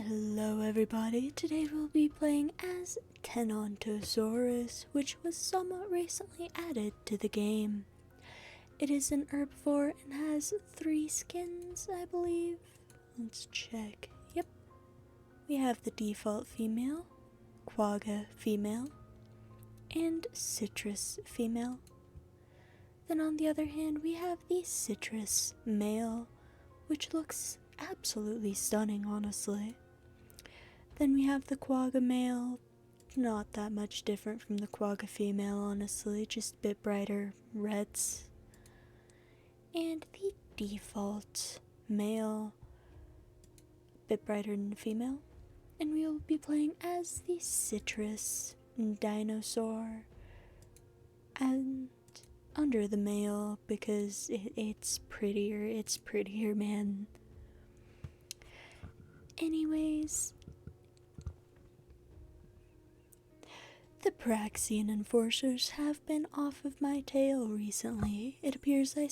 Hello everybody, today we'll be playing as Tenontosaurus, which was somewhat recently added to the game. It is an herbivore and has 3 skins, I believe. Let's check. Yep. We have the default female, quagga female, and citrus female. Then on the other hand, we have the citrus male, which looks absolutely stunning, honestly. Then we have the quagga male, not that much different from the quagga female, honestly, just a bit brighter reds. And the default male, a bit brighter than the female. And we will be playing as the citrus dinosaur, and under the male because it's prettier, man. Anyways, the Praxian enforcers have been off of my tail recently. It appears I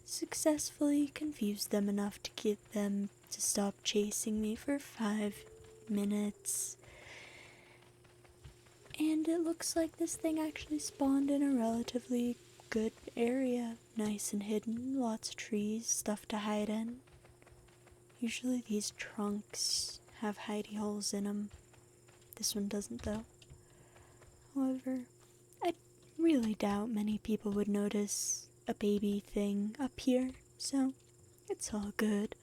successfully confused them enough to get them to stop chasing me for 5 minutes. And it looks like this thing actually spawned in a relatively good area. Nice and hidden, lots of trees, stuff to hide in. Usually these trunks have hidey holes in them. This one doesn't though. However, I really doubt many people would notice a baby thing up here, so it's all good.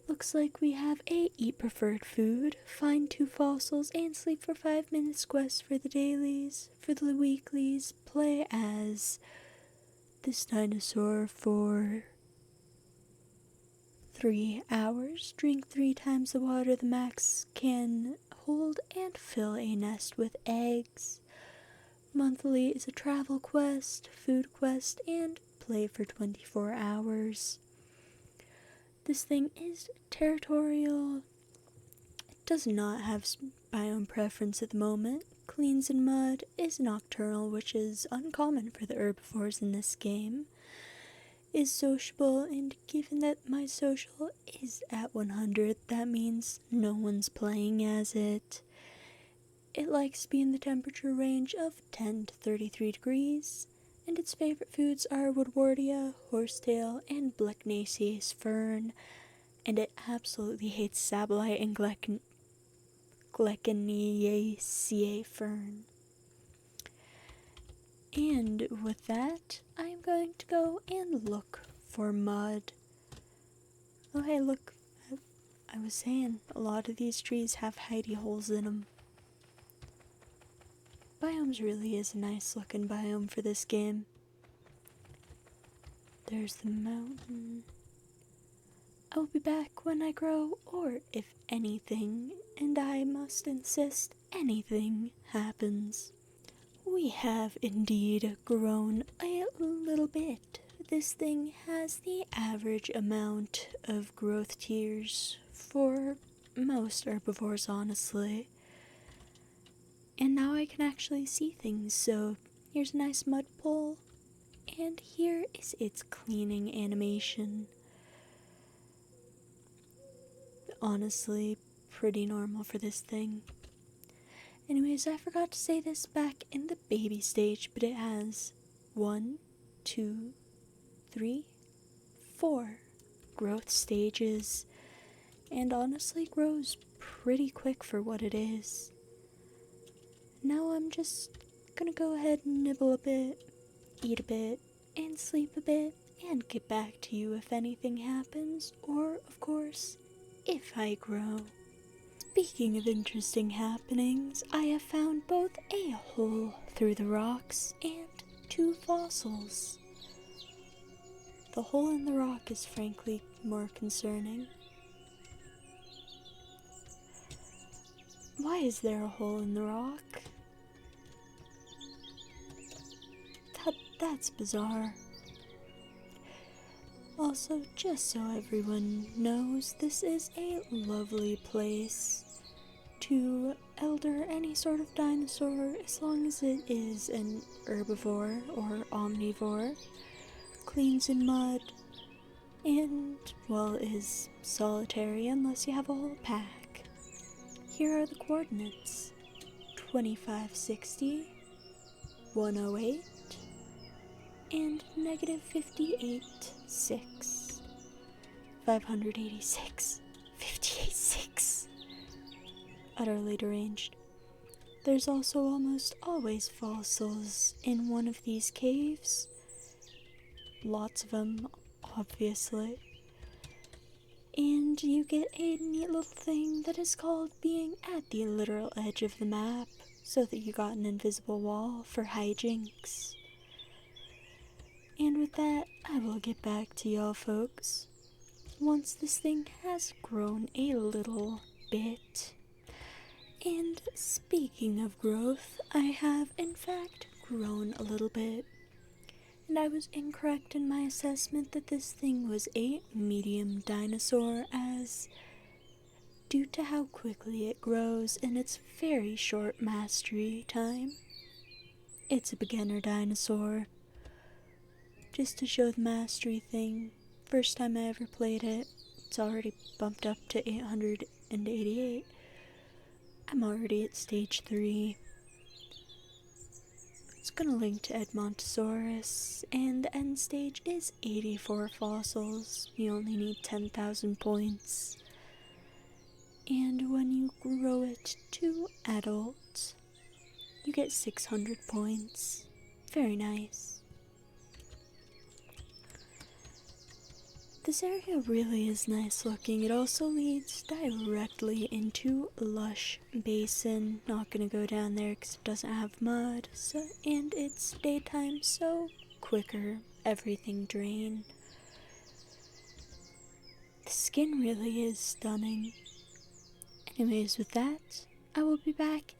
Looks like we have a eat preferred food, find 2 fossils, and sleep for 5 minutes quest for the dailies. For the weeklies, play as this dinosaur for 3 hours, drink 3 times the water the max can hold, and fill a nest with eggs. Monthly is a travel quest, food quest, and play for 24 hours. This thing is territorial. It does not have biome preference at the moment. Cleans in mud, is nocturnal, which is uncommon for the herbivores in this game. Is sociable, and given that my social is at 100, that means no one's playing as it. It likes to be in the temperature range of 10 to 33 degrees, and its favorite foods are Woodwardia, horsetail, and Blecknaceae fern, and it absolutely hates sablite and Gleckoneaceae fern. And with that, I'm going to go and look for mud. Oh hey, look, I was saying, a lot of these trees have hidey holes in them. Biomes really is a nice looking biome for this game. There's the mountain. I will be back when I grow, or if anything, and I must insist, anything happens. We have indeed grown a little bit. This thing has the average amount of growth tiers for most herbivores, honestly. And now I can actually see things, so here's a nice mud pull, and here is its cleaning animation. Honestly, pretty normal for this thing. Anyways, I forgot to say this back in the baby stage, but it has 1, 2, 3, 4 growth stages, and honestly grows pretty quick for what it is. Now I'm just gonna go ahead and nibble a bit, eat a bit, and sleep a bit, and get back to you if anything happens, or, of course, if I grow. Speaking of interesting happenings, I have found both a hole through the rocks and 2 fossils. The hole in the rock is frankly more concerning. Why is there a hole in the rock? That's bizarre. Also, just so everyone knows, this is a lovely place to elder any sort of dinosaur as long as it is an herbivore or omnivore. Cleans in mud, and, well, is solitary unless you have a whole pack. Here are the coordinates: 2560, 108, and negative 58, 6. 586, 58, 6. Utterly deranged. There's also almost always fossils in one of these caves. Lots of them, obviously. And you get a neat little thing that is called being at the literal edge of the map, so that you got an invisible wall for hijinks. And with that, I will get back to y'all folks once this thing has grown a little bit. And speaking of growth, I have in fact grown a little bit. And I was incorrect in my assessment that this thing was a medium dinosaur, as due to how quickly it grows in its very short mastery time, it's a beginner dinosaur. Just to show the mastery thing, first time I ever played it, it's already bumped up to 888. I'm already at stage 3. It's gonna link to Edmontosaurus, and the end stage is 84 fossils. You only need 10,000 points. And when you grow it to adult, you get 600 points. Very nice. This area really is nice looking. It also leads directly into Lush Basin. Not gonna go down there because it doesn't have mud, and it's daytime, so quicker everything drain. The skin really is stunning. Anyways, with that, I will be back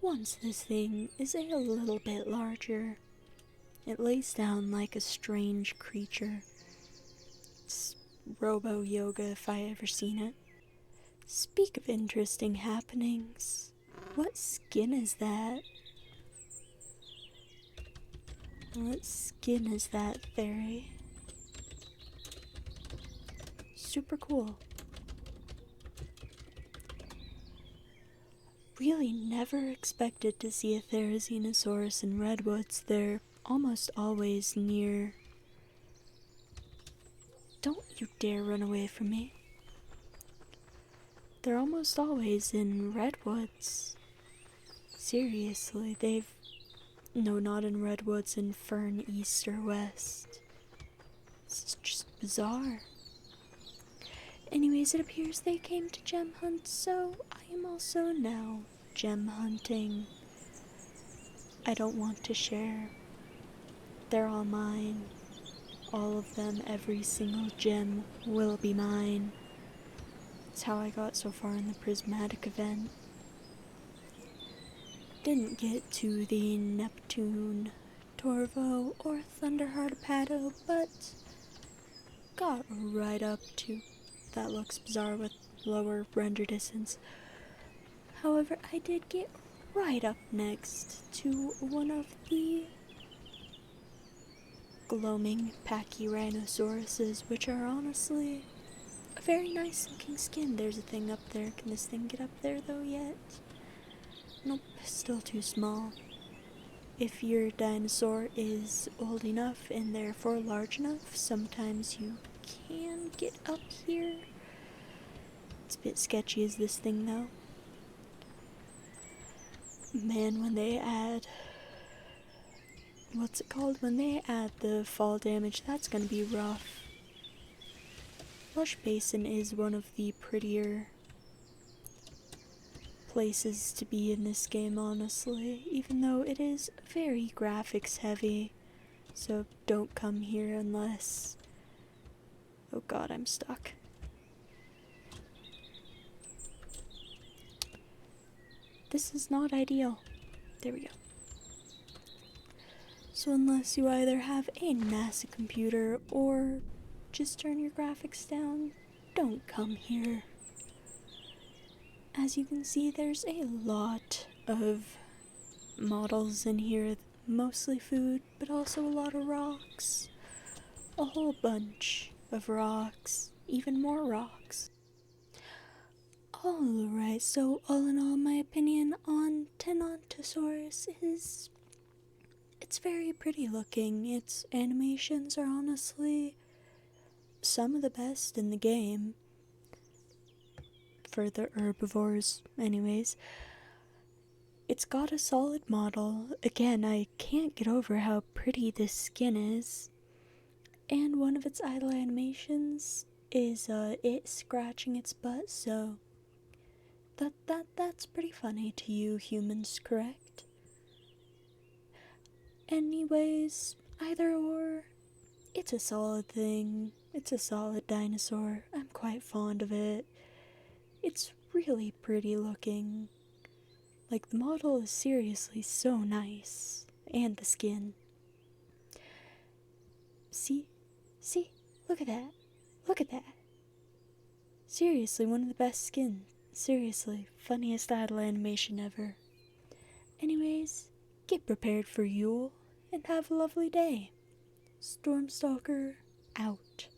once this thing is a little bit larger. It lays down like a strange creature. It's robo-yoga if I ever seen it. Speak of interesting happenings. What skin is that? What skin is that, fairy? Super cool. Really never expected to see a Therizinosaurus in redwoods. They're almost always near. Don't you dare run away from me. They're almost always in redwoods. Seriously, no, not in redwoods, in fern east or west. This is just bizarre. Anyways, it appears they came to gem hunt, so I am also now gem hunting. I don't want to share. They're all mine. All of them, every single gem will be mine. That's how I got so far in the prismatic event. Didn't get to the Neptune, Torvo, or Thunderheart but got right up to. That looks bizarre with lower render distance. However, I did get right up next to one of the gloaming Pachyrhinosauruses, which are honestly a very nice looking skin. There's a thing up there. Can this thing get up there though yet? Nope, still too small. If your dinosaur is old enough and therefore large enough, sometimes you can get up here. It's a bit sketchy as this thing though. Man, when they add when they add the fall damage, that's gonna be rough. Lush Basin is one of the prettier places to be in this game, honestly, even though it is very graphics heavy, so don't come here unless... Oh god, I'm stuck. This is not ideal. There we go. So unless you either have a NASA computer or just turn your graphics down, don't come here. As you can see, there's a lot of models in here, mostly food, but also a lot of rocks. A whole bunch. of rocks, even more rocks. Alright, so all in all, my opinion on Tenontosaurus is it's very pretty looking. Its animations are honestly some of the best in the game. For the herbivores, anyways. It's got a solid model. Again, I can't get over how pretty this skin is. And one of its idle animations is it scratching its butt, so that's pretty funny to you humans, correct? Anyways, either or, it's a solid thing. It's a solid dinosaur. I'm quite fond of it. It's really pretty looking. Like, the model is seriously so nice. And the skin. See? See? Look at that. Look at that. Seriously, one of the best skins. Seriously, funniest idle animation ever. Anyways, get prepared for Yule and have a lovely day. Stormstalker out.